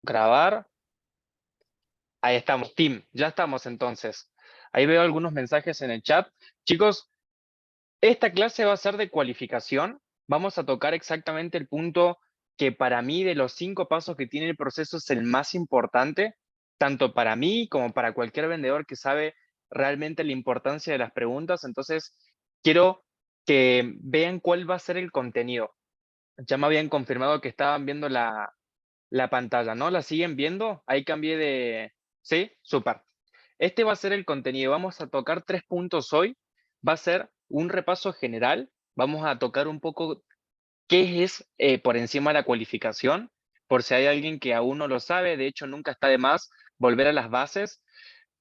Grabar. Ahí estamos, Team. Ya estamos entonces. Ahí veo algunos mensajes en el chat. Chicos, esta clase va a ser de cualificación. Vamos a tocar exactamente el punto que para mí de los 5 pasos que tiene el proceso es el más importante, tanto para mí como para cualquier vendedor que sabe realmente la importancia de las preguntas. Entonces, quiero que vean cuál va a ser el contenido. Ya me habían confirmado que estaban viendo la pantalla, ¿no? ¿La siguen viendo? Ahí cambié de... ¿Sí? Súper. Este va a ser el contenido. Vamos a tocar 3 puntos hoy. Va a ser un repaso general. Vamos a tocar un poco qué es por encima de la cualificación, por si hay alguien que aún no lo sabe. De hecho, nunca está de más volver a las bases.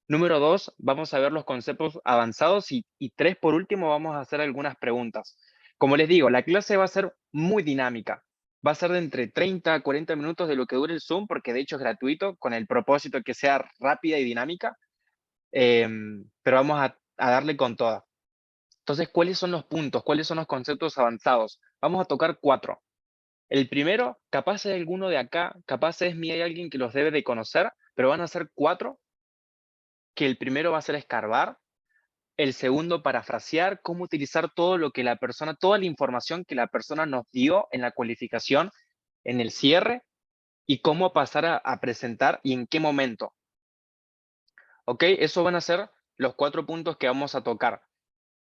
Número 2, vamos a ver los conceptos avanzados y 3, por último, vamos a hacer algunas preguntas. Como les digo, la clase va a ser muy dinámica. Va a ser de entre 30 a 40 minutos de lo que dure el Zoom, porque de hecho es gratuito, con el propósito de que sea rápida y dinámica. Pero vamos a darle con toda. Entonces, ¿cuáles son los puntos? ¿Cuáles son los conceptos avanzados? Vamos a tocar 4. El primero, capaz es alguno de acá, capaz es hay alguien que los debe de conocer, pero van a ser 4, que el primero va a ser escarbar, el segundo, parafrasear, cómo utilizar todo lo que la persona, toda la información que la persona nos dio en la cualificación, en el cierre, y cómo pasar a presentar y en qué momento. ¿Ok? Eso van a ser los 4 puntos que vamos a tocar.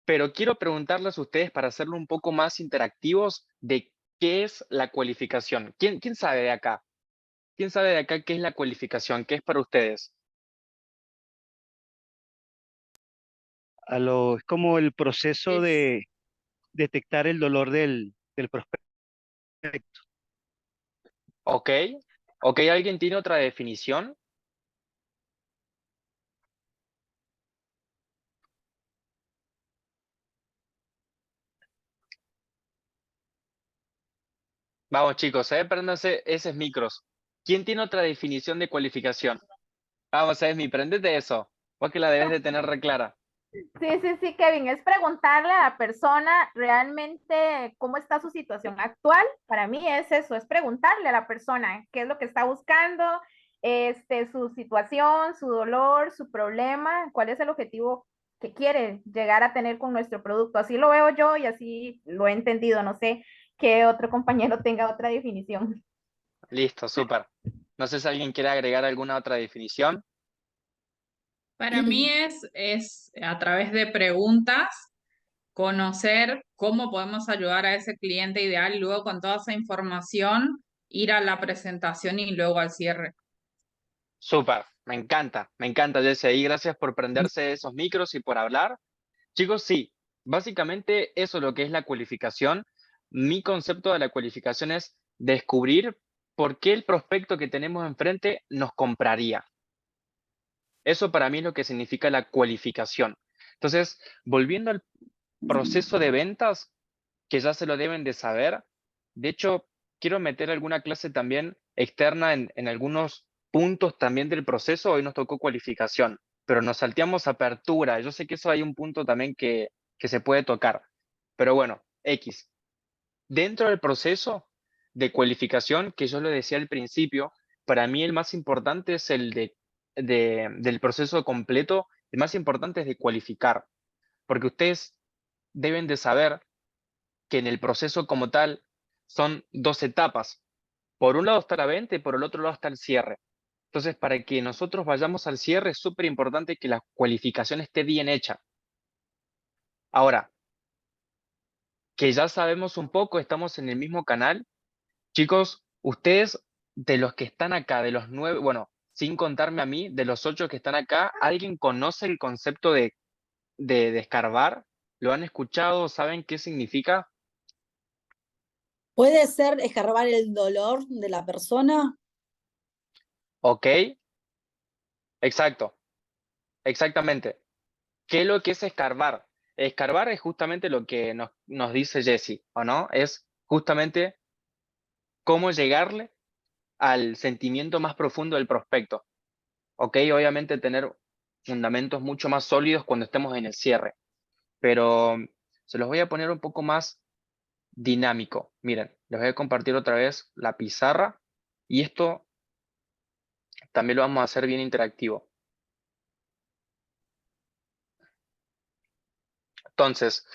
Pero quiero preguntarles a ustedes para hacerlo un poco más interactivos de qué es la cualificación. ¿Quién sabe de acá? ¿Quién sabe de acá qué es la cualificación? ¿Qué es para ustedes? Es como el proceso Es, de detectar el dolor del prospecto. ¿Ok? ¿Ok? ¿Alguien tiene otra definición? Vamos, chicos, préndanse esos micros. ¿Quién tiene otra definición de cualificación? Vamos, Esmi, prendete eso. Vos que la debes de tener re clara. sí, Kevin, es preguntarle a la persona realmente cómo está su situación actual. Para mí es eso, es preguntarle a la persona qué es lo que está buscando, su situación, su dolor, su problema, cuál es el objetivo que quiere llegar a tener con nuestro producto. Así lo veo yo y así lo he entendido. No sé qué otro compañero tenga otra definición. Listo, súper. No sé si alguien quiere agregar alguna otra definición. Para mí es a través de preguntas conocer cómo podemos ayudar a ese cliente ideal y luego con toda esa información ir a la presentación y luego al cierre. Súper, me encanta, Jessy. Y gracias por prenderse esos micros y por hablar. Chicos, sí, básicamente eso es lo que es la cualificación. Mi concepto de la cualificación es descubrir por qué el prospecto que tenemos enfrente nos compraría. Eso para mí es lo que significa la cualificación. Entonces, volviendo al proceso de ventas, que ya se lo deben de saber. De hecho, quiero meter alguna clase también externa en algunos puntos también del proceso. Hoy nos tocó cualificación, pero nos salteamos apertura. Yo sé que eso hay un punto también que se puede tocar. Pero bueno, X. Dentro del proceso de cualificación, que yo lo decía al principio, para mí el más importante es el del proceso completo. El más importante es de cualificar, porque ustedes deben de saber que en el proceso como tal son 2 etapas. Por un lado está la venta y por el otro lado está el cierre. Entonces, para que nosotros vayamos al cierre es súper importante que la cualificación esté bien hecha. Ahora, que ya sabemos un poco, estamos en el mismo canal. Chicos, ustedes de los que están acá, de los 9, bueno, sin contarme a mí, de los 8 que están acá, ¿alguien conoce el concepto de escarbar? ¿Lo han escuchado? ¿Saben qué significa? ¿Puede ser escarbar el dolor de la persona? ¿Ok? Exacto, exactamente. ¿Qué es lo que es escarbar? Escarbar es justamente lo que nos dice Jesse, ¿o no? Es justamente cómo llegarle al sentimiento más profundo del prospecto. ¿Ok? Obviamente tener fundamentos mucho más sólidos cuando estemos en el cierre, pero se los voy a poner un poco más dinámico. Miren, les voy a compartir otra vez la pizarra y esto También lo vamos a hacer bien interactivo. Entonces,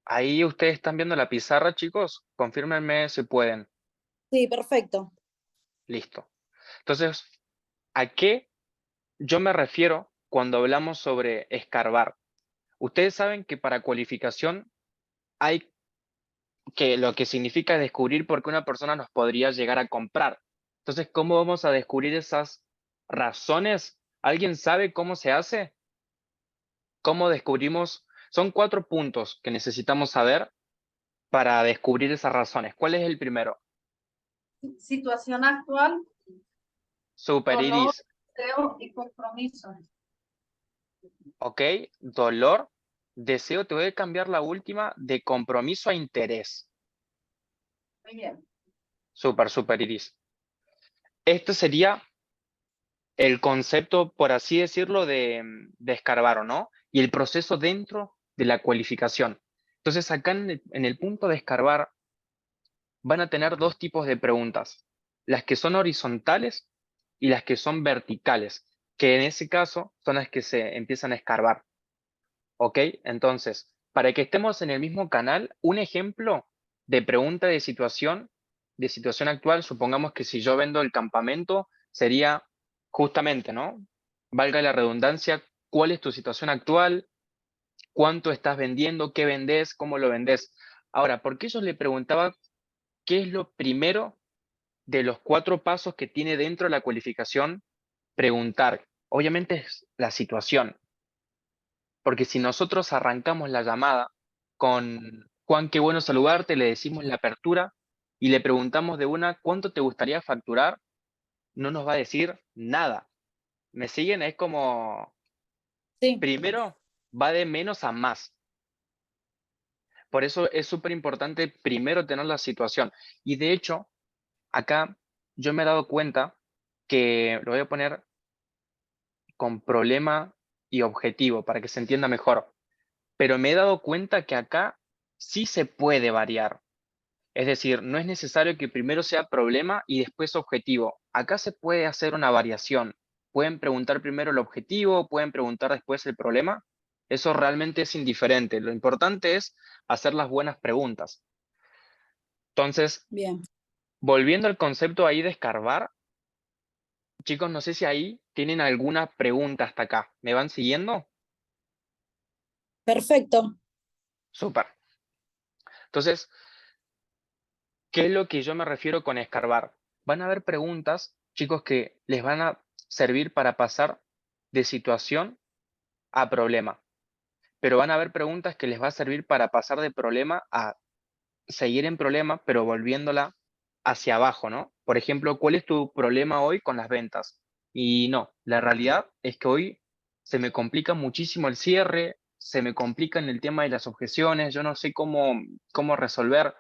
ahí ustedes están viendo la pizarra, chicos. Confírmenme si pueden. Sí, perfecto. Listo. Entonces, ¿a qué yo me refiero cuando hablamos sobre escarbar? Ustedes saben que para cualificación hay que lo que significa descubrir por qué una persona nos podría llegar a comprar. Entonces, ¿cómo vamos a descubrir esas razones? ¿Alguien sabe cómo se hace? ¿Cómo descubrimos? Son 4 puntos que necesitamos saber para descubrir esas razones. ¿Cuál es el primero? Situación actual, Super dolor, Iris. deseo y compromiso. ¿Ok? Dolor, deseo, te voy a cambiar la última de compromiso a interés. Muy bien. Super Iris. Este sería el concepto, por así decirlo, de escarbar, ¿o no? Y el proceso dentro de la cualificación. Entonces, acá en el punto de escarbar, van a tener 2 tipos de preguntas. Las que son horizontales y las que son verticales, que en ese caso son las que se empiezan a escarbar. ¿Ok? Entonces, para que estemos en el mismo canal, un ejemplo de pregunta de situación actual, supongamos que si yo vendo el campamento, sería justamente, ¿no? Valga la redundancia, ¿cuál es tu situación actual? ¿Cuánto estás vendiendo? ¿Qué vendés? ¿Cómo lo vendés? Ahora, ¿por qué yo le preguntaba qué es lo primero de los 4 pasos que tiene dentro de la cualificación? Preguntar. Obviamente es la situación. Porque si nosotros arrancamos la llamada con Juan, qué bueno saludarte, le decimos la apertura y le preguntamos de una, ¿cuánto te gustaría facturar? No nos va a decir nada. ¿Me siguen? Es como, Sí, primero va de menos a más. Por eso es súper importante primero tener la situación. Y de hecho, acá yo me he dado cuenta que lo voy a poner con problema y objetivo para que se entienda mejor. Pero me he dado cuenta que acá sí se puede variar. Es decir, no es necesario que primero sea problema y después objetivo. Acá se puede hacer una variación. Pueden preguntar primero el objetivo, pueden preguntar después el problema. Eso realmente es indiferente. Lo importante es hacer las buenas preguntas. Entonces, bien. volviendo al concepto ahí de escarbar, chicos, no sé si ahí tienen alguna pregunta hasta acá. ¿Me van siguiendo? Perfecto. Súper. Entonces, ¿qué es lo que yo me refiero con escarbar? Van a haber preguntas, chicos, que les van a servir para pasar de situación a problema, pero van a haber preguntas que les va a servir para pasar de problema a seguir en problema, pero volviéndola hacia abajo, ¿no? Por ejemplo, ¿cuál es tu problema hoy con las ventas? Y no, la realidad es que hoy se me complica muchísimo el cierre, se me complica en el tema de las objeciones, yo no sé cómo resolver.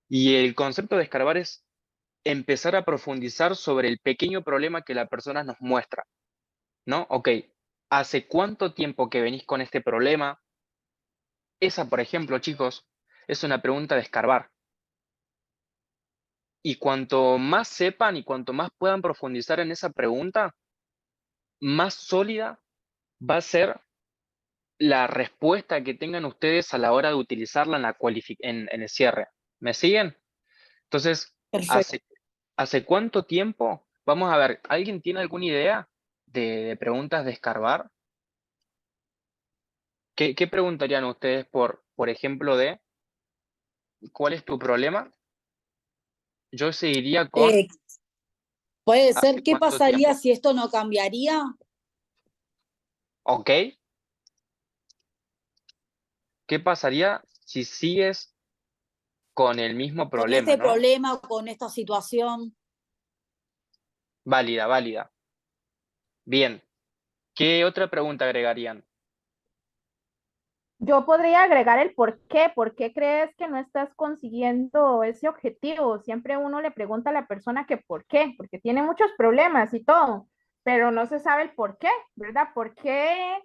Y el concepto de escarbar es empezar a profundizar sobre el pequeño problema que la persona nos muestra, ¿no? Ok, ¿hace cuánto tiempo que venís con este problema? Esa, por ejemplo, chicos, es una pregunta de escarbar. Y cuanto más sepan y cuanto más puedan profundizar en esa pregunta, más sólida va a ser la respuesta que tengan ustedes a la hora de utilizarla en el cierre. ¿Me siguen? Entonces, Perfecto. ¿hace cuánto tiempo? Vamos a ver, ¿alguien tiene alguna idea de preguntas de escarbar? ¿Qué preguntarían ustedes por ejemplo, de cuál es tu problema? Yo seguiría con Eh, puede ¿hace ser, ¿qué cuánto pasaría tiempo? si esto no cambiaría? ¿Ok? ¿Qué pasaría si sigues con el mismo Con problema, este no? problema, con esta situación. Válida, válida. Bien. ¿Qué otra pregunta agregarían? Yo podría agregar el por qué crees que no estás consiguiendo ese objetivo. Siempre uno le pregunta a la persona que por qué, porque tiene muchos problemas y todo, pero no se sabe el por qué, ¿verdad? ¿Por qué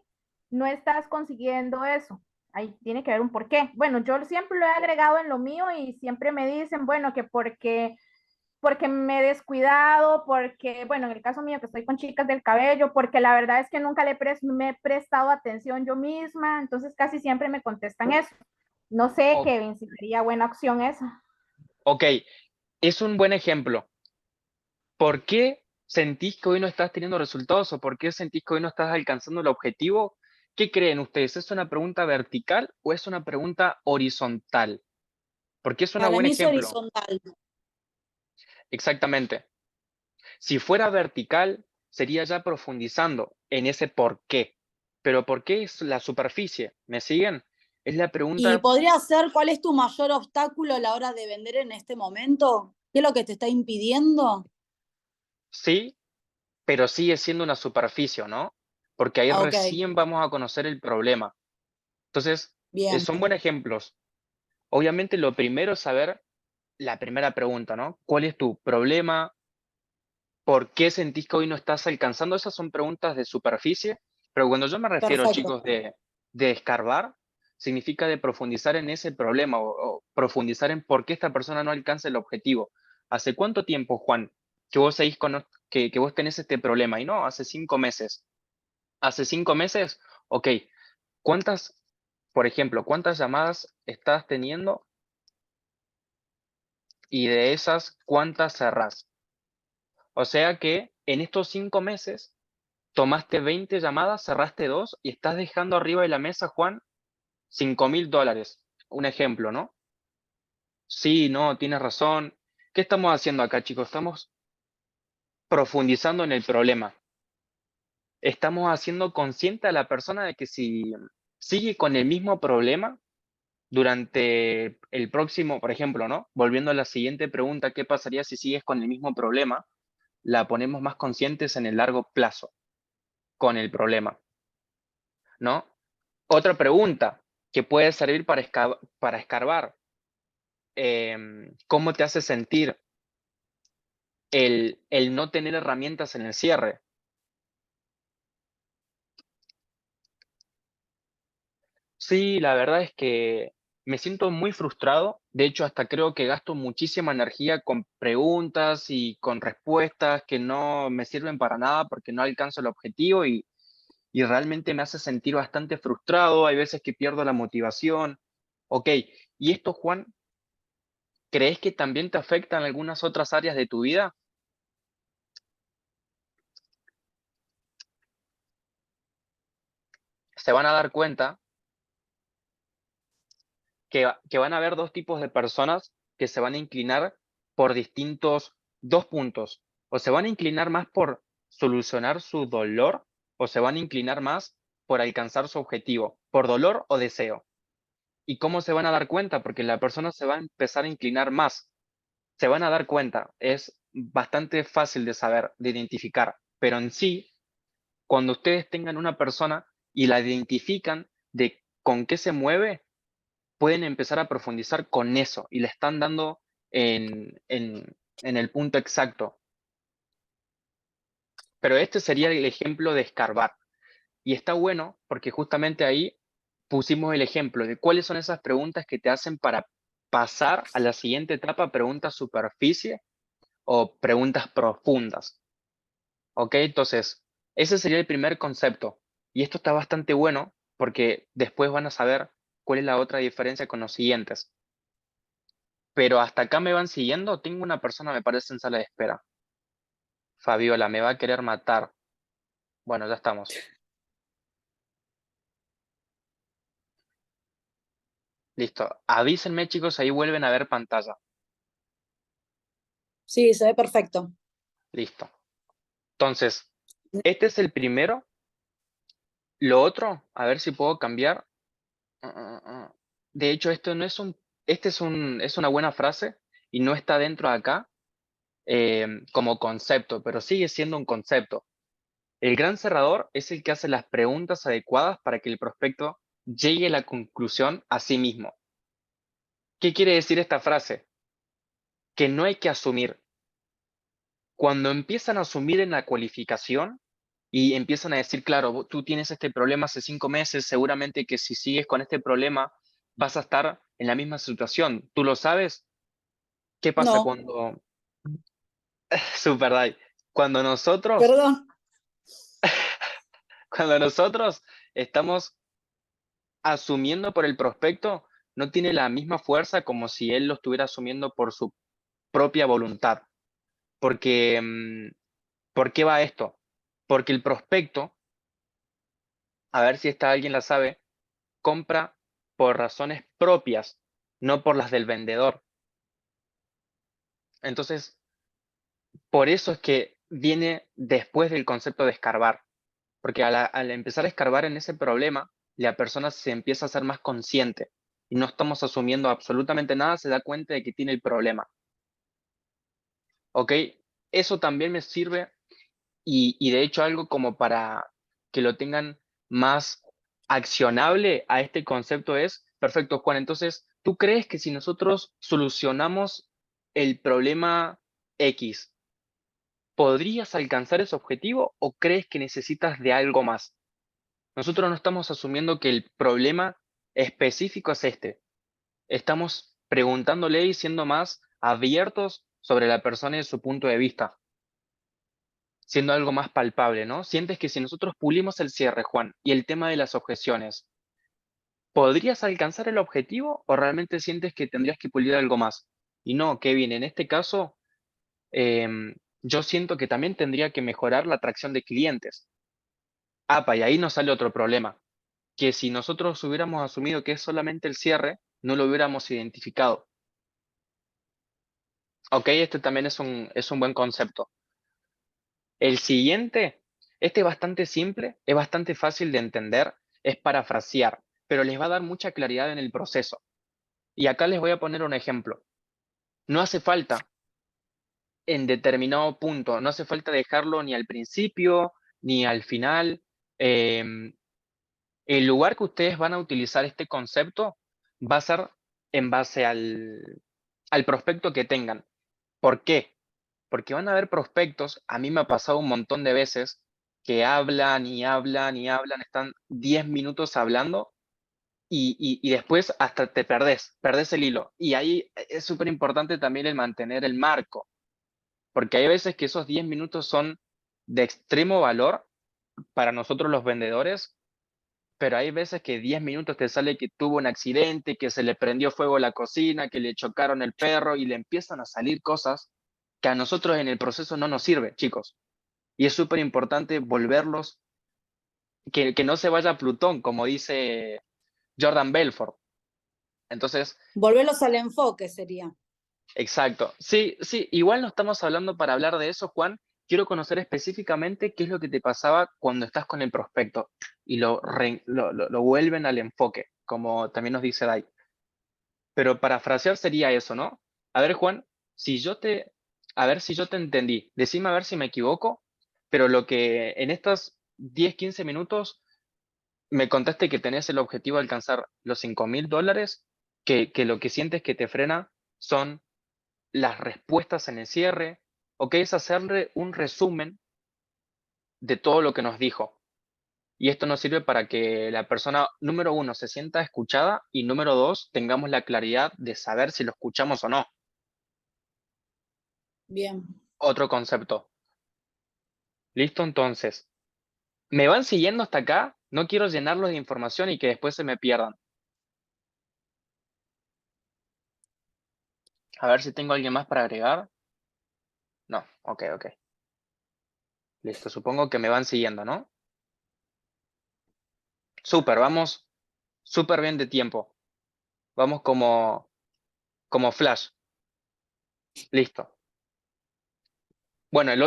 no estás consiguiendo eso? ahí tiene que haber un porqué. Bueno, yo siempre lo he agregado en lo mío y siempre me dicen, bueno, que porque me he descuidado, porque, bueno, en el caso mío que estoy con chicas del cabello, porque la verdad es que nunca me he prestado atención yo misma, entonces casi siempre me contestan eso. No sé, O- Kevin, si sería buena opción esa. ok, es un buen ejemplo. ¿Por qué sentís que hoy no estás teniendo resultados o por qué sentís que hoy no estás alcanzando el objetivo? ¿Qué creen ustedes? ¿Es una pregunta vertical o es una pregunta horizontal? Porque es un Para buen mí es ejemplo. horizontal. Exactamente. Si fuera vertical, sería ya profundizando en ese por qué. Pero ¿por qué es la superficie? ¿Me siguen? Es la Y pregunta, podría ser, ¿cuál es tu mayor obstáculo a la hora de vender en este momento? ¿Qué es lo que te está impidiendo? sí, pero sigue siendo una superficie, ¿no? Porque ahí Ah, ok, recién vamos a conocer el problema. Entonces, bien, son buenos ejemplos. Obviamente lo primero es saber la primera pregunta, ¿no? ¿Cuál es tu problema? ¿Por qué sentís que hoy no estás alcanzando? Esas son preguntas de superficie, pero cuando yo me refiero, perfecto, chicos, de escarbar, significa de profundizar en ese problema o profundizar en por qué esta persona no alcanza el objetivo. ¿Hace cuánto tiempo, Juan, que vos seguís que vos tenés este problema? Y no, hace 5 meses. ¿Hace 5 meses? Ok. ¿Cuántas, por ejemplo, cuántas llamadas estás teniendo y de esas, cuántas cerrás? O sea que en estos 5 meses tomaste 20 llamadas, cerraste 2 y estás dejando arriba de la mesa, Juan, $5.000. Un ejemplo, ¿no? Sí, no, tienes razón. ¿Qué estamos haciendo acá, chicos? Estamos profundizando en el problema. Estamos haciendo consciente a la persona de que si sigue con el mismo problema durante el próximo, por ejemplo, ¿no? Volviendo a la siguiente pregunta, ¿qué pasaría si sigues con el mismo problema? La ponemos más conscientes en el largo plazo con el problema, ¿no? Otra pregunta que puede servir para escarbar, ¿cómo te hace sentir el no tener herramientas en el cierre? Sí, la verdad es que me siento muy frustrado. De hecho, hasta creo que gasto muchísima energía con preguntas y con respuestas que no me sirven para nada porque no alcanzo el objetivo y realmente me hace sentir bastante frustrado. Hay veces que pierdo la motivación. Ok, ¿y esto, Juan, crees que también te afecta en algunas otras áreas de tu vida? Se van a dar cuenta que van a haber dos tipos de personas que se van a inclinar por distintos dos puntos. O se van a inclinar más por solucionar su dolor o se van a inclinar más por alcanzar su objetivo, por dolor o deseo. ¿Y cómo se van a dar cuenta? Porque la persona se va a empezar a inclinar más. Se van a dar cuenta. Es bastante fácil de saber, de identificar. Pero en sí, cuando ustedes tengan una persona y la identifican de con qué se mueve, pueden empezar a profundizar con eso y le están dando en el punto exacto. Pero este sería el ejemplo de escarbar. Y está bueno porque justamente ahí pusimos el ejemplo de cuáles son esas preguntas que te hacen para pasar a la siguiente etapa, preguntas superficie o preguntas profundas. ¿Ok? Entonces, ese sería el primer concepto. Y esto está bastante bueno porque después van a saber cuál es la otra diferencia con los siguientes. Pero hasta acá me van siguiendo. Tengo una persona, me parece, en sala de espera. Fabiola, me va a querer matar. Bueno, ya estamos. Listo. Avísenme, chicos, ahí vuelven a ver pantalla. sí, se ve perfecto. Listo. Entonces, este es el primero. Lo otro, a ver si puedo cambiar. De hecho, esto no es un, este es una buena frase y no está dentro de acá como concepto, pero sigue siendo un concepto. El gran cerrador es el que hace las preguntas adecuadas para que el prospecto llegue a la conclusión a sí mismo. ¿Qué quiere decir esta frase? Que no hay que asumir. Cuando empiezan a asumir en la cualificación, y empiezan a decir, claro, tú tienes este problema hace 5 meses, seguramente que si sigues con este problema vas a estar en la misma situación. ¿Tú lo sabes? ¿Qué pasa No, cuando... Super Dai, cuando nosotros, perdón. cuando nosotros estamos asumiendo por el prospecto, no tiene la misma fuerza como si él lo estuviera asumiendo por su propia voluntad. Porque, ¿por qué va esto? Porque el prospecto, a ver si esta alguien la sabe, compra por razones propias, no por las del vendedor. Entonces, por eso es que viene después del concepto de escarbar, porque al empezar a escarbar en ese problema, la persona se empieza a ser más consciente y no estamos asumiendo absolutamente nada, se da cuenta de que tiene el problema. ¿Ok? Eso también me sirve y de hecho algo como para que lo tengan más accionable a este concepto es, perfecto, Juan, entonces, ¿tú crees que si nosotros solucionamos el problema X, podrías alcanzar ese objetivo o crees que necesitas de algo más? Nosotros no estamos asumiendo que el problema específico es este. Estamos preguntándole y siendo más abiertos sobre la persona y su punto de vista, siendo algo más palpable, ¿no? Sientes que si nosotros pulimos el cierre, Juan, y el tema de las objeciones, ¿podrías alcanzar el objetivo o realmente sientes que tendrías que pulir algo más? Y no, Kevin, en este caso, yo siento que también tendría que mejorar la atracción de clientes. Y ahí nos sale otro problema, que si nosotros hubiéramos asumido que es solamente el cierre, no lo hubiéramos identificado. Ok, este también es un buen concepto. El siguiente, este es bastante simple, es bastante fácil de entender, es parafrasear, pero les va a dar mucha claridad en el proceso. Y acá les voy a poner un ejemplo. No hace falta en determinado punto, no hace falta dejarlo ni al principio ni al final. em, el lugar que ustedes van a utilizar este concepto va a ser en base al prospecto que tengan. ¿Por qué? Porque van a haber prospectos, a mí me ha pasado un montón de veces, que hablan y hablan y hablan, están 10 minutos hablando y después hasta te perdés el hilo. Y ahí es súper importante también el mantener el marco, porque hay veces que esos 10 minutos son de extremo valor para nosotros los vendedores, pero hay veces que 10 minutos te sale que tuvo un accidente, que se le prendió fuego la cocina, que le chocaron el perro y le empiezan a salir cosas que a nosotros en el proceso no nos sirve, chicos. Y es súper importante volverlos, que no se vaya a Plutón, como dice Jordan Belfort. Entonces, Volverlos al enfoque sería. exacto. Sí, sí, igual no estamos hablando para hablar de eso, Juan. Quiero conocer específicamente qué es lo que te pasaba cuando estás con el prospecto y lo vuelven al enfoque, como también nos dice Dai. Pero parafrasear sería eso, ¿no? A ver, Juan, a ver si yo te entendí. Decime a ver si me equivoco, pero lo que en estos 10, 15 minutos me contaste que tenés el objetivo de alcanzar los $5.000, que lo que sientes que te frena son las respuestas en el cierre, o que es hacerle un resumen de todo lo que nos dijo. Y esto nos sirve para que la persona, número uno, se sienta escuchada y número dos, tengamos la claridad de saber si lo escuchamos o no. Bien. Otro concepto. ¿Listo? Entonces, ¿me van siguiendo hasta acá? No quiero llenarlos de información y que después se me pierdan. A ver si tengo alguien más para agregar. No, ok, ok. Listo, supongo que me van siguiendo, ¿no? Súper, vamos súper bien de tiempo. Vamos como flash. Listo. Bueno, el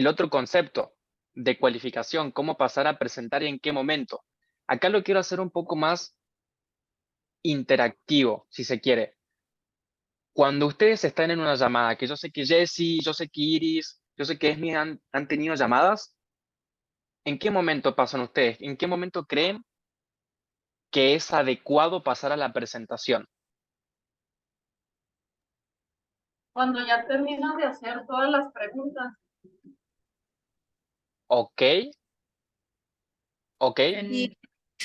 otro concepto de cualificación, cómo pasar a presentar y en qué momento. Acá lo quiero hacer un poco más interactivo, si se quiere. Cuando ustedes están en una llamada, que yo sé que Jessy, yo sé que Iris, yo sé que Esmi han tenido llamadas, ¿en qué momento pasan ustedes? ¿En qué momento creen que es adecuado pasar a la presentación? Cuando ya terminas de hacer todas las preguntas. Ok, ¿Ok? En-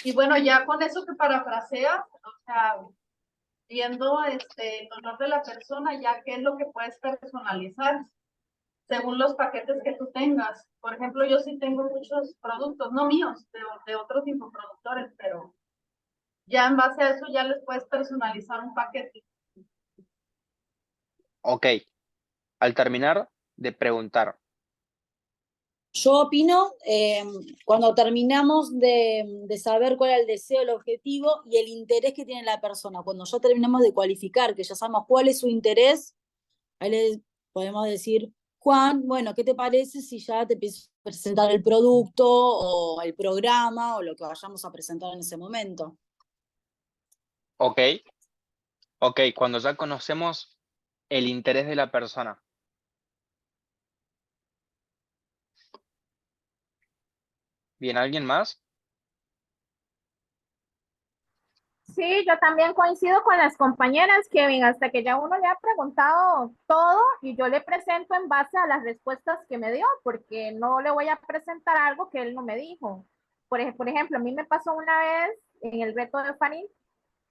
Y bueno, ya con eso que parafraseas, o sea, viendo el dolor de la persona, ya qué es lo que puedes personalizar según los paquetes que tú tengas. Por ejemplo, yo sí tengo muchos productos, no míos, de otros infoproductores, pero ya en base a eso ya les puedes personalizar un paquete. Ok. Al terminar de preguntar. Yo opino, cuando terminamos de saber cuál es el deseo, el objetivo y el interés que tiene la persona, cuando ya terminamos de cualificar, que ya sabemos cuál es su interés, ahí le podemos decir, Juan, bueno, ¿qué te parece si ya te empiezo a presentar el producto o el programa o lo que vayamos a presentar en ese momento? Ok. Ok, cuando ya conocemos el interés de la persona. Bien, ¿alguien más? Sí, yo también coincido con las compañeras, Kevin, hasta que ya uno le ha preguntado todo y yo le presento en base a las respuestas que me dio, porque no le voy a presentar algo que él no me dijo. Por ejemplo, a mí me pasó una vez en el reto de Fanny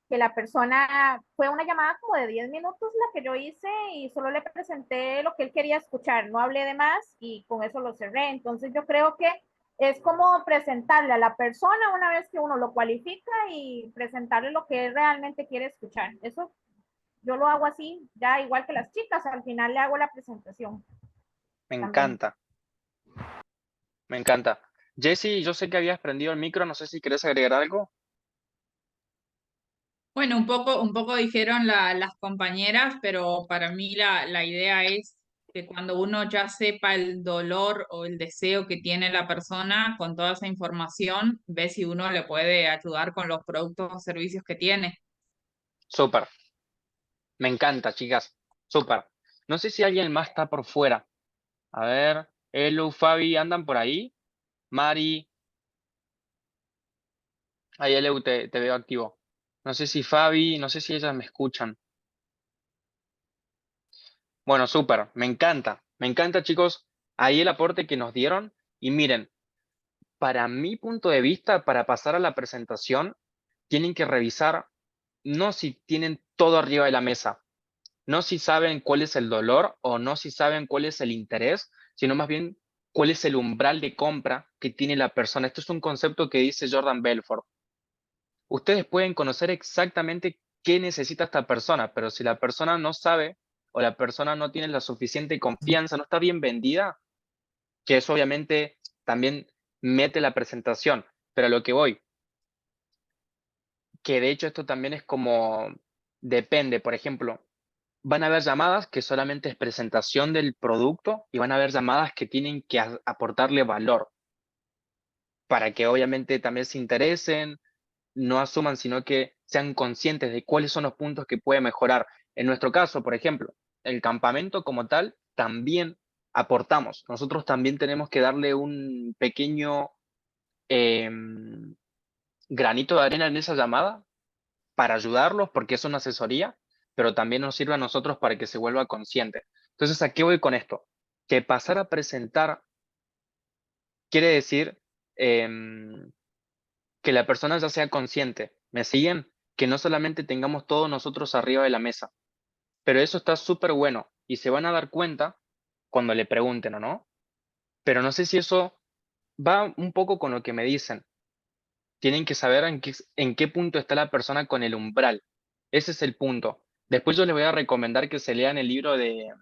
que la persona fue una llamada como de 10 minutos la que yo hice y solo le presenté lo que él quería escuchar, no hablé de más y con eso lo cerré. Entonces yo creo que es como presentarle a la persona una vez que uno lo cualifica y presentarle lo que él realmente quiere escuchar. Eso yo lo hago así, ya igual que las chicas, al final le hago la presentación Me también. encanta, me encanta. Jessy, yo sé que habías prendido el micro, no sé si querés agregar algo. Bueno, un poco dijeron las compañeras, pero para mí la idea es que cuando uno ya sepa el dolor o el deseo que tiene la persona, con toda esa información, ve si uno le puede ayudar con los productos o servicios que tiene. Súper, me encanta, chicas. Súper. No sé si alguien más está por fuera. A ver, Elu, Fabi, ¿andan por ahí? Mari, ahí Elu, te veo activo. No sé si Fabi, no sé si ellas me escuchan. Bueno, súper, me encanta. Me encanta, chicos, ahí el aporte que nos dieron. Y miren, para mi punto de vista, para pasar a la presentación, tienen que revisar no si tienen todo arriba de la mesa, no si saben cuál es el dolor o no si saben cuál es el interés, sino más bien cuál es el umbral de compra que tiene la persona. Esto es un concepto que dice Jordan Belfort. Ustedes pueden conocer exactamente qué necesita esta persona, pero si la persona no sabe o la persona no tiene la suficiente confianza, no está bien vendida, que eso obviamente también mete la presentación. Pero a lo que voy, que de hecho esto también es como, depende, por ejemplo, van a haber llamadas que solamente es presentación del producto y van a haber llamadas que tienen que aportarle valor para que obviamente también se interesen, no asuman, sino que sean conscientes de cuáles son los puntos que puede mejorar. En nuestro caso, por ejemplo, el campamento como tal, también aportamos. Nosotros también tenemos que darle un pequeño granito de arena en esa llamada para ayudarlos, porque es una asesoría, pero también nos sirve a nosotros para que se vuelva consciente. Entonces, ¿a qué voy con esto? Que pasar a presentar quiere decir que la persona ya sea consciente. ¿Me siguen? Que no solamente tengamos todos nosotros arriba de la mesa, pero eso está súper bueno y se van a dar cuenta cuando le pregunten o no. Pero no sé si eso va un poco con lo que me dicen. Tienen que saber en qué punto está la persona con el umbral. Ese es el punto. Después yo les voy a recomendar que se lean el libro de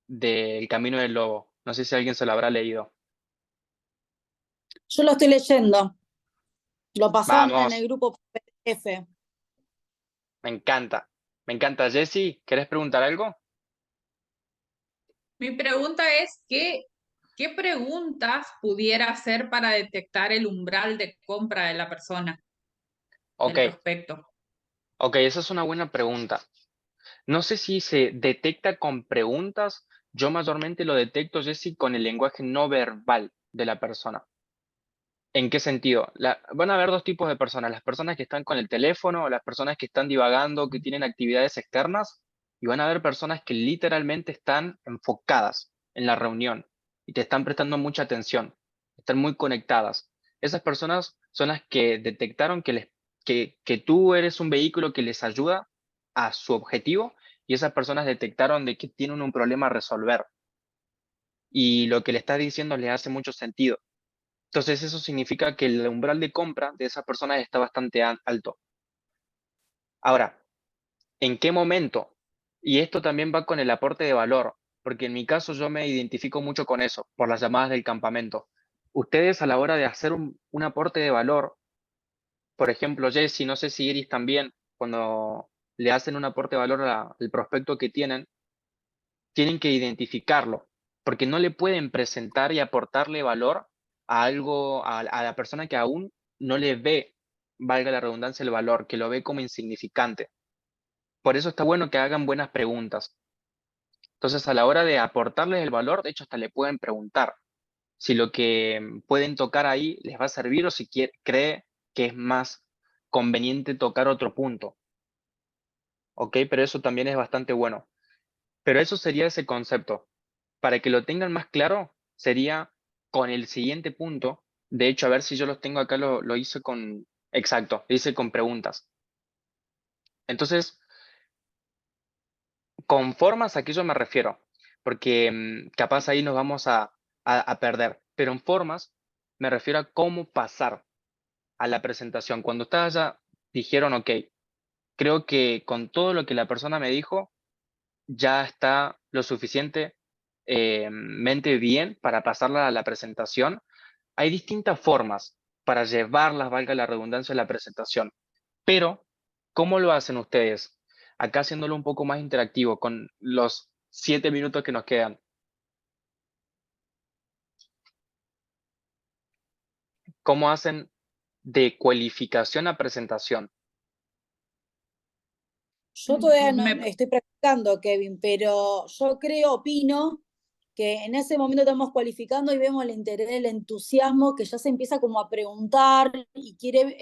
El Camino del Lobo. No sé si alguien se lo habrá leído. Yo lo estoy leyendo, lo pasaron en el Vamos, grupo PDF. me encanta. Me encanta. Jessy, ¿querés preguntar algo? Mi pregunta es, ¿qué preguntas pudiera hacer para detectar el umbral de compra de la persona, Ok, del prospecto? ok, esa es una buena pregunta. No sé si se detecta con preguntas. Yo mayormente lo detecto, Jessy, con el lenguaje no verbal de la persona. ¿En qué sentido? Van a haber dos tipos de personas, las personas que están con el teléfono, las personas que están divagando, que tienen actividades externas, y van a haber personas que literalmente están enfocadas en la reunión y te están prestando mucha atención, están muy conectadas. Esas personas son las que detectaron que tú eres un vehículo que les ayuda a su objetivo y esas personas detectaron de que tienen un problema a resolver y lo que le estás diciendo le hace mucho sentido. Entonces eso significa que el umbral de compra de esas personas está bastante alto. Ahora, ¿en qué momento? Y esto también va con el aporte de valor, porque en mi caso yo me identifico mucho con eso, por las llamadas del campamento. Ustedes a la hora de hacer un aporte de valor, por ejemplo, Jessy, no sé si Iris también, cuando le hacen un aporte de valor al prospecto que tienen que identificarlo, porque no le pueden presentar y aportarle valor a algo, a la persona que aún no le ve, valga la redundancia, el valor, que lo ve como insignificante. Por eso está bueno que hagan buenas preguntas. Entonces, a la hora de aportarles el valor, de hecho, hasta le pueden preguntar si lo que pueden tocar ahí les va a servir o si cree que es más conveniente tocar otro punto. ¿Ok? Pero eso también es bastante bueno. Pero eso sería ese concepto. Para que lo tengan más claro, sería con el siguiente punto. De hecho, a ver si yo los tengo acá, lo hice con... Exacto, lo hice con preguntas. Entonces, con formas, ¿a qué yo me refiero? Porque capaz ahí nos vamos a perder. Pero en formas, me refiero a cómo pasar a la presentación. Cuando ustedes ya dijeron, ok, creo que con todo lo que la persona me dijo, ya está lo suficiente mente bien para pasarla a la presentación. Hay distintas formas para llevarlas, valga la redundancia, a la presentación. Pero, ¿cómo lo hacen ustedes? Acá haciéndolo un poco más interactivo con los 7 minutos que nos quedan. ¿Cómo hacen de cualificación a presentación? Yo todavía no Me- estoy practicando, Kevin, pero yo creo, opino, que en ese momento estamos cualificando y vemos el interés, el entusiasmo, que ya se empieza como a preguntar y quiere,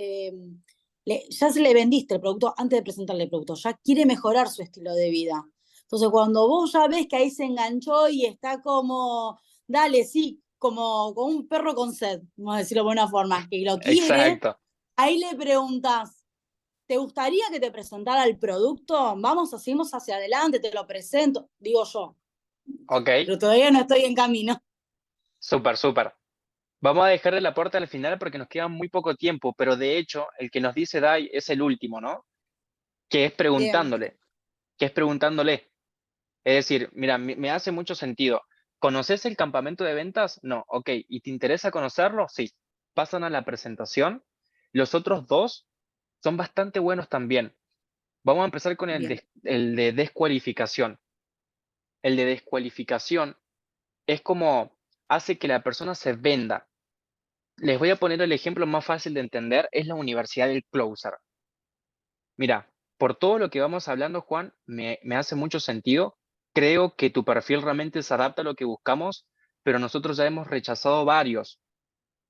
ya se le vendiste el producto antes de presentarle el producto, ya quiere mejorar su estilo de vida. Entonces, cuando vos ya ves que ahí se enganchó y está como, dale, sí, como un perro con sed, vamos a decirlo de buena forma, que lo quiere, Exacto. ahí le preguntas, ¿te gustaría que te presentara el producto? Vamos, seguimos hacia adelante, te lo presento, digo yo, Ok, pero todavía no estoy en camino. súper, súper. Vamos a dejar el aporte al final porque nos queda muy poco tiempo, pero de hecho, el que nos dice Dai es el último, ¿no? Que es Bien, preguntándole, que es preguntándole. Es decir, mira, me hace mucho sentido. ¿Conoces el campamento de ventas? No, ok. ¿Y te interesa conocerlo? Sí. Pasan a la presentación. Los otros dos son bastante buenos también. Vamos a empezar con bien. el de descualificación. El de descualificación es como hace que la persona se venda. Les voy a poner el ejemplo más fácil de entender, es la Universidad del Closer. Mira, por todo lo que vamos hablando, Juan, me hace mucho sentido. Creo que tu perfil realmente se adapta a lo que buscamos, pero nosotros ya hemos rechazado varios.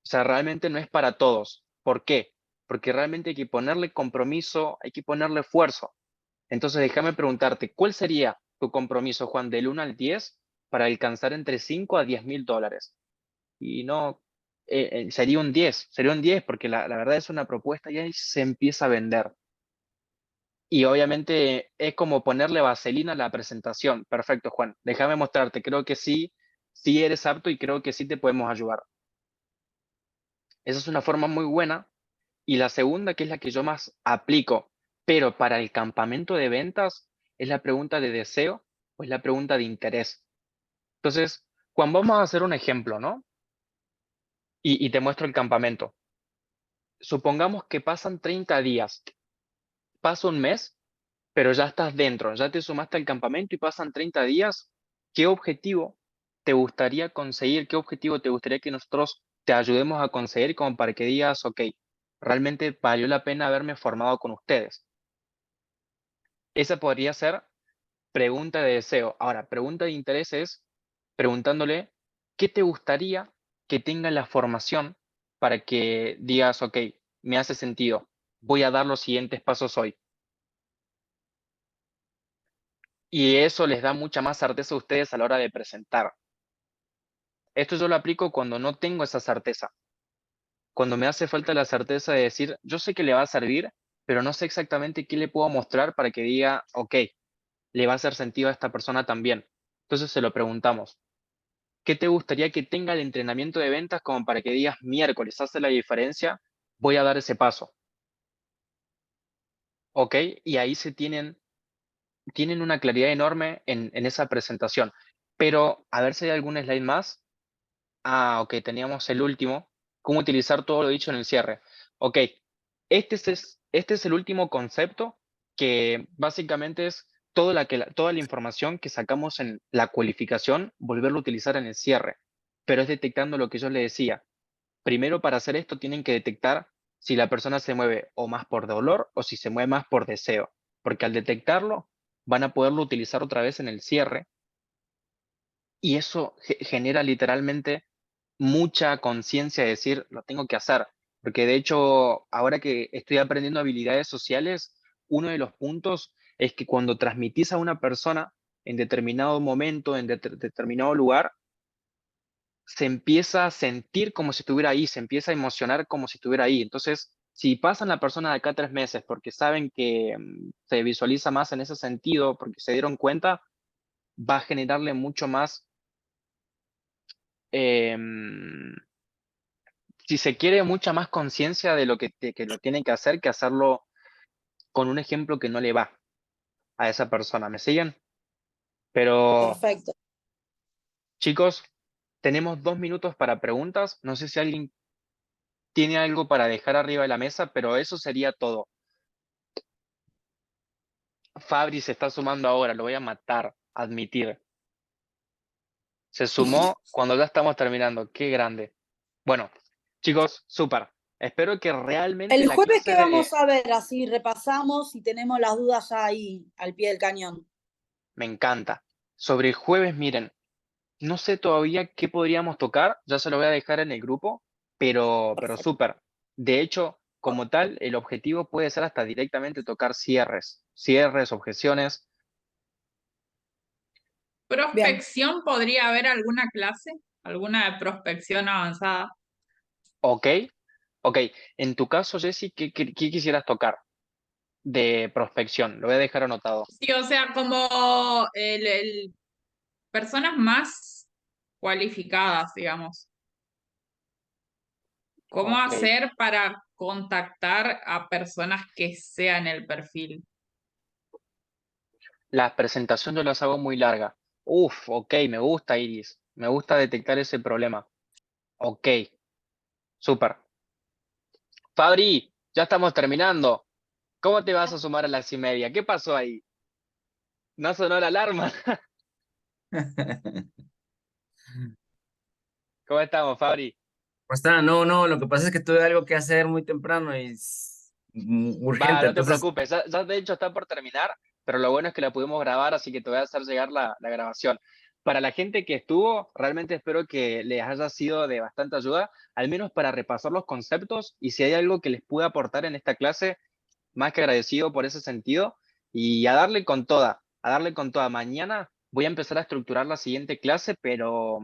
O sea, realmente no es para todos. ¿Por qué? Porque realmente hay que ponerle compromiso, hay que ponerle esfuerzo. Entonces, déjame preguntarte, ¿cuál sería tu compromiso, Juan, del 1 al 10 para alcanzar entre 5 a 10 mil dólares? Y no, sería un 10 porque la verdad es una propuesta y ahí se empieza a vender. Y obviamente es como ponerle vaselina a la presentación. Perfecto, Juan. Déjame mostrarte. Creo que sí, sí eres apto y creo que sí te podemos ayudar. Esa es una forma muy buena. Y la segunda, que es la que yo más aplico, pero para el campamento de ventas, es la pregunta de deseo o es la pregunta de interés. Entonces, Juan, vamos a hacer un ejemplo, ¿no? Y te muestro el campamento. Supongamos que pasan 30 días, pasa un mes, pero ya estás dentro, ya te sumaste al campamento y pasan 30 días. ¿Qué objetivo te gustaría conseguir? ¿Qué objetivo te gustaría que nosotros te ayudemos a conseguir como para que digas, ok, realmente valió la pena haberme formado con ustedes? Esa podría ser pregunta de deseo. Ahora, pregunta de interés es preguntándole, ¿qué te gustaría que tenga la formación para que digas, ok, me hace sentido, voy a dar los siguientes pasos hoy? Y eso les da mucha más certeza a ustedes a la hora de presentar. Esto yo lo aplico cuando no tengo esa certeza. cuando me hace falta la certeza de decir, yo sé que le va a servir, pero no sé exactamente qué le puedo mostrar para que diga, ok, le va a hacer sentido a esta persona también. Entonces se lo preguntamos. ¿Qué te gustaría que tenga el entrenamiento de ventas como para que digas miércoles hace la diferencia? Voy a dar ese paso. ¿Ok? Y ahí tienen una claridad enorme en esa presentación. Pero a ver si hay algún slide más. Ah, ok, teníamos el último. ¿Cómo utilizar todo lo dicho en el cierre? Ok, este es el último concepto que básicamente es toda la información que sacamos en la cualificación, volverlo a utilizar en el cierre. Pero es detectando lo que yo le decía. Primero, para hacer esto, tienen que detectar si la persona se mueve o más por dolor o si se mueve más por deseo. Porque al detectarlo, van a poderlo utilizar otra vez en el cierre y eso genera literalmente mucha conciencia de decir, lo tengo que hacer. Porque de hecho, ahora que estoy aprendiendo habilidades sociales, uno de los puntos es que cuando transmitís a una persona en determinado momento, en determinado lugar, se empieza a sentir como si estuviera ahí, se empieza a emocionar como si estuviera ahí. Entonces, si pasan la persona de acá 3 meses porque saben que se visualiza más en ese sentido, porque se dieron cuenta, va a generarle mucho más, em, si se quiere, mucha más conciencia de que lo tienen que hacerlo con un ejemplo que no le va a esa persona. ¿Me siguen? Pero, Perfecto. chicos, tenemos 2 minutos para preguntas. No sé si alguien tiene algo para dejar arriba de la mesa, pero eso sería todo. Fabri se está sumando ahora, lo voy a matar, admitir. Se sumó cuando ya estamos terminando. Qué grande. Bueno, chicos, súper. Espero que realmente El la jueves clase que vamos a ver, así repasamos y tenemos las dudas ya ahí al pie del cañón. me encanta. Sobre el jueves, miren, no sé todavía qué podríamos tocar, ya se lo voy a dejar en el grupo, pero Perfecto. súper. De hecho, como tal, el objetivo puede ser hasta directamente tocar cierres, objeciones. Bien. ¿Prospección podría haber alguna clase? ¿Alguna de prospección avanzada? Ok, ok. En tu caso, Jessy, ¿qué quisieras tocar de prospección? Lo voy a dejar anotado. Sí, o sea, como personas más cualificadas, digamos. ¿Cómo Ok. hacer para contactar a personas que sean el perfil? Las presentaciones yo las hago muy largas. Uf, ok, me gusta, Iris. Me gusta detectar ese problema. Ok, súper. Fabri, ya estamos terminando. ¿Cómo te vas a sumar a las 1:30? ¿Qué pasó ahí? ¿No sonó la alarma? ¿Cómo estamos, Fabri? ¿Cómo está? No, no, lo que pasa es que tuve algo que hacer muy temprano y es Va, urgente, no te entonces, preocupes. Ya de hecho está por terminar, pero lo bueno es que la pudimos grabar, así que te voy a hacer llegar la grabación. Para la gente que estuvo, realmente espero que les haya sido de bastante ayuda, al menos para repasar los conceptos y si hay algo que les pueda aportar en esta clase, más que agradecido por ese sentido y a darle con toda, a darle con toda. Mañana voy a empezar a estructurar la siguiente clase, pero